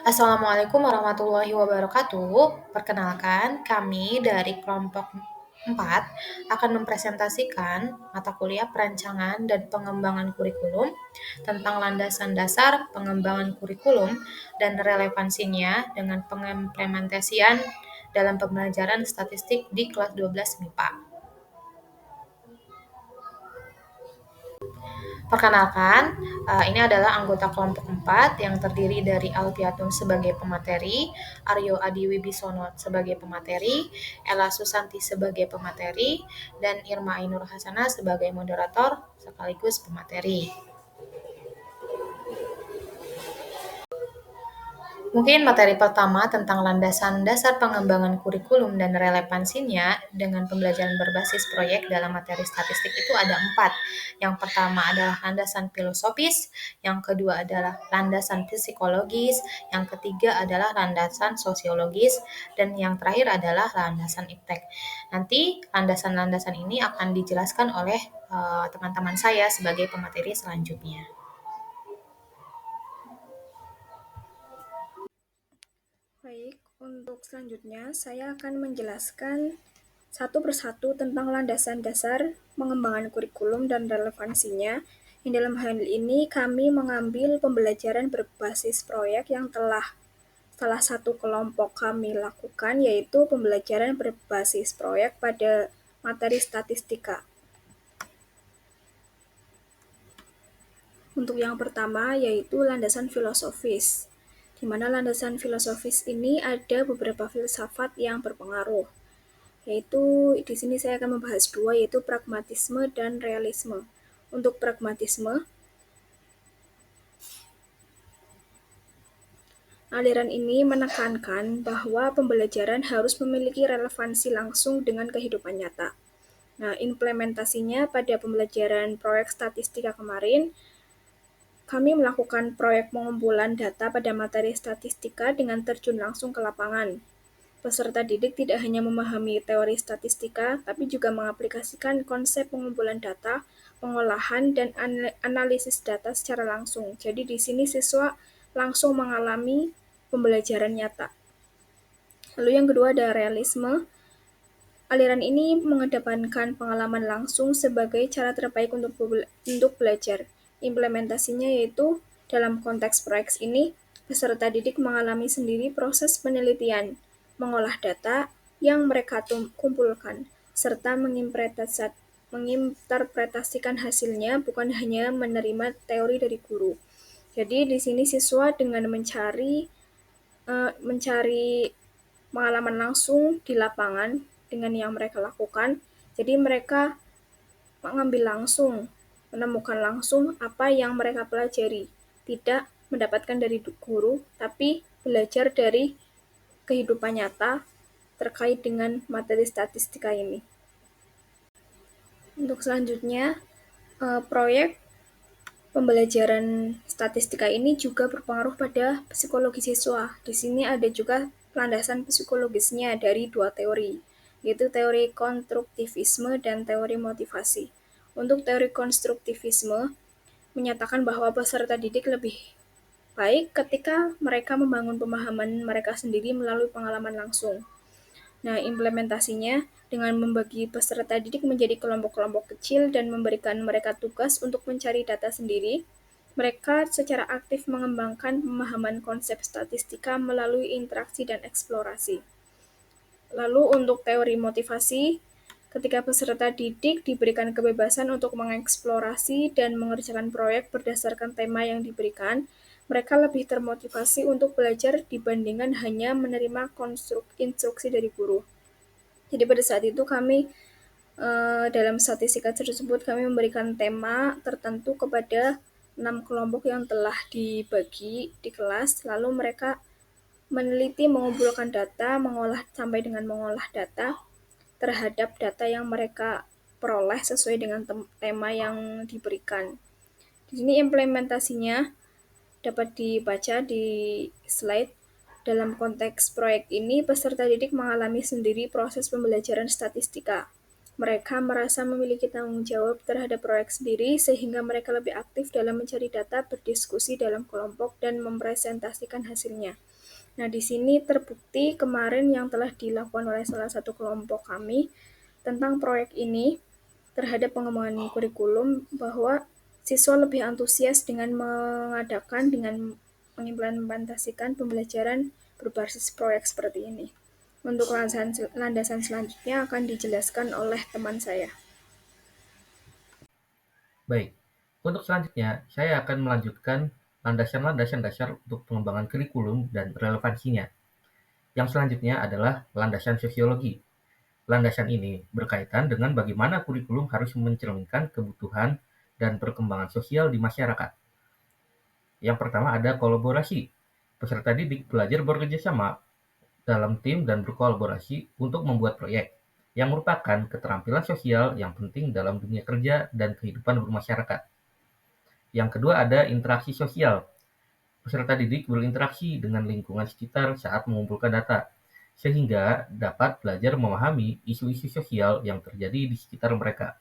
Assalamualaikum warahmatullahi wabarakatuh. Perkenalkan, kami dari kelompok 4 akan mempresentasikan mata kuliah perancangan dan pengembangan kurikulum tentang landasan dasar pengembangan kurikulum dan relevansinya dengan pengimplementasian dalam pembelajaran statistik di kelas 12 MIPA. Perkenalkan, ini adalah anggota kelompok 4 yang terdiri dari Alfiatun sebagai pemateri, Aryo Adi Wibisono sebagai pemateri, Ella Susanti sebagai pemateri, dan Irma Ainur Hasanah sebagai moderator sekaligus pemateri. Mungkin materi pertama tentang landasan dasar pengembangan kurikulum dan relevansinya dengan pembelajaran berbasis proyek dalam materi statistik itu ada 4. Yang pertama adalah landasan filosofis, yang kedua adalah landasan psikologis, yang ketiga adalah landasan sosiologis, dan yang terakhir adalah landasan iptek. Nanti landasan-landasan ini akan dijelaskan oleh teman-teman saya sebagai pemateri selanjutnya. Baik, untuk selanjutnya saya akan menjelaskan satu persatu tentang landasan dasar pengembangan kurikulum dan relevansinya. Yang dalam hal ini kami mengambil pembelajaran berbasis proyek yang telah salah satu kelompok kami lakukan, yaitu pembelajaran berbasis proyek pada materi statistika. Untuk yang pertama yaitu landasan filosofis, di mana landasan filosofis ini ada beberapa filsafat yang berpengaruh, yaitu di sini saya akan membahas dua, yaitu pragmatisme dan realisme. Untuk pragmatisme, aliran ini menekankan bahwa pembelajaran harus memiliki relevansi langsung dengan kehidupan nyata. Nah, implementasinya pada pembelajaran proyek statistika kemarin, kami melakukan proyek pengumpulan data pada materi statistika dengan terjun langsung ke lapangan. Peserta didik tidak hanya memahami teori statistika, tapi juga mengaplikasikan konsep pengumpulan data, pengolahan, dan analisis data secara langsung. Jadi di sini siswa langsung mengalami pembelajaran nyata. Lalu yang kedua ada realisme. Aliran ini mengedepankan pengalaman langsung sebagai cara terbaik untuk belajar. Implementasinya yaitu dalam konteks proyek ini, peserta didik mengalami sendiri proses penelitian, mengolah data yang mereka kumpulkan, serta menginterpretasikan hasilnya, bukan hanya menerima teori dari guru. Jadi di sini siswa dengan mencari pengalaman langsung di lapangan dengan yang mereka lakukan. Jadi mereka mengambil langsung, menemukan langsung apa yang mereka pelajari. Tidak mendapatkan dari guru, tapi belajar dari kehidupan nyata terkait dengan materi statistika ini. Untuk selanjutnya, proyek pembelajaran statistika ini juga berpengaruh pada psikologi siswa. Di sini ada juga landasan psikologisnya dari dua teori, yaitu teori konstruktivisme dan teori motivasi. Untuk teori konstruktivisme menyatakan bahwa peserta didik lebih baik ketika mereka membangun pemahaman mereka sendiri melalui pengalaman langsung. Nah, implementasinya dengan membagi peserta didik menjadi kelompok-kelompok kecil dan memberikan mereka tugas untuk mencari data sendiri, mereka secara aktif mengembangkan pemahaman konsep statistika melalui interaksi dan eksplorasi. Lalu untuk teori motivasi, ketika peserta didik diberikan kebebasan untuk mengeksplorasi dan mengerjakan proyek berdasarkan tema yang diberikan, mereka lebih termotivasi untuk belajar dibandingkan hanya menerima instruksi dari guru. Jadi pada saat itu kami dalam statistika tersebut kami memberikan tema tertentu kepada 6 kelompok yang telah dibagi di kelas, lalu mereka meneliti, mengumpulkan data, sampai dengan mengolah data terhadap data yang mereka peroleh sesuai dengan tema yang diberikan. Di sini implementasinya dapat dibaca di slide. Dalam konteks proyek ini, peserta didik mengalami sendiri proses pembelajaran statistika, Mereka merasa memiliki tanggung jawab terhadap proyek sendiri, sehingga mereka lebih aktif dalam mencari data, berdiskusi dalam kelompok, dan mempresentasikan hasilnya. Nah, di sini terbukti kemarin yang telah dilakukan oleh salah satu kelompok kami tentang proyek ini terhadap pengembangan kurikulum, bahwa siswa lebih antusias dengan mengimplementasikan pembelajaran berbasis proyek seperti ini. Untuk landasan selanjutnya akan dijelaskan oleh teman saya. Baik, untuk selanjutnya saya akan melanjutkan landasan-landasan dasar untuk pengembangan kurikulum dan relevansinya. Yang selanjutnya adalah landasan sosiologi. Landasan ini berkaitan dengan bagaimana kurikulum harus mencerminkan kebutuhan dan perkembangan sosial di masyarakat. Yang pertama ada kolaborasi. Peserta didik belajar bekerja sama dalam tim dan berkolaborasi untuk membuat proyek, yang merupakan keterampilan sosial yang penting dalam dunia kerja dan kehidupan bermasyarakat. Yang kedua ada interaksi sosial. Peserta didik berinteraksi dengan lingkungan sekitar saat mengumpulkan data, sehingga dapat belajar memahami isu-isu sosial yang terjadi di sekitar mereka.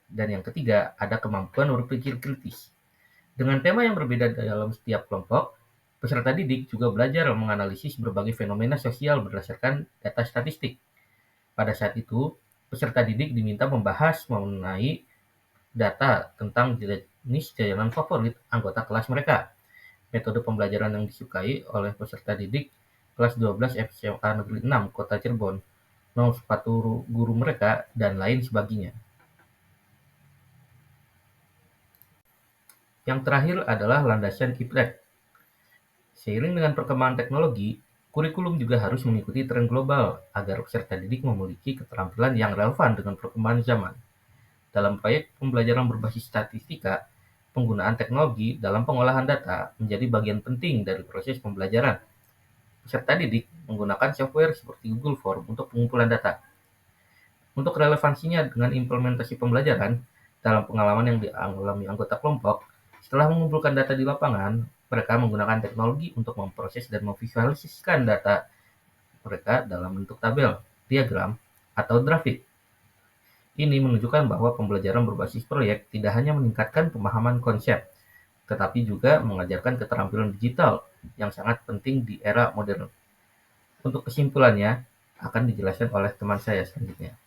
Dan yang ketiga, ada kemampuan berpikir kritis. Dengan tema yang berbeda dalam setiap kelompok, peserta didik juga belajar menganalisis berbagai fenomena sosial berdasarkan data statistik. Pada saat itu, peserta didik diminta membahas mengenai data tentang jenis jajanan favorit anggota kelas mereka, metode pembelajaran yang disukai oleh peserta didik kelas 12 SMA Negeri 6 Kota Cirebon, nomor sepatu guru mereka, dan lain sebagainya. Yang terakhir adalah landasan Kiplet. Seiring dengan perkembangan teknologi, kurikulum juga harus mengikuti tren global agar peserta didik memiliki keterampilan yang relevan dengan perkembangan zaman. Dalam proyek pembelajaran berbasis statistika, penggunaan teknologi dalam pengolahan data menjadi bagian penting dari proses pembelajaran. Peserta didik menggunakan software seperti Google Form untuk pengumpulan data. Untuk relevansinya dengan implementasi pembelajaran, dalam pengalaman yang dialami anggota kelompok, setelah mengumpulkan data di lapangan, mereka menggunakan teknologi untuk memproses dan memvisualisasikan data mereka dalam bentuk tabel, diagram, atau grafik. Ini menunjukkan bahwa pembelajaran berbasis proyek tidak hanya meningkatkan pemahaman konsep, tetapi juga mengajarkan keterampilan digital yang sangat penting di era modern. Untuk kesimpulannya, akan dijelaskan oleh teman saya selanjutnya.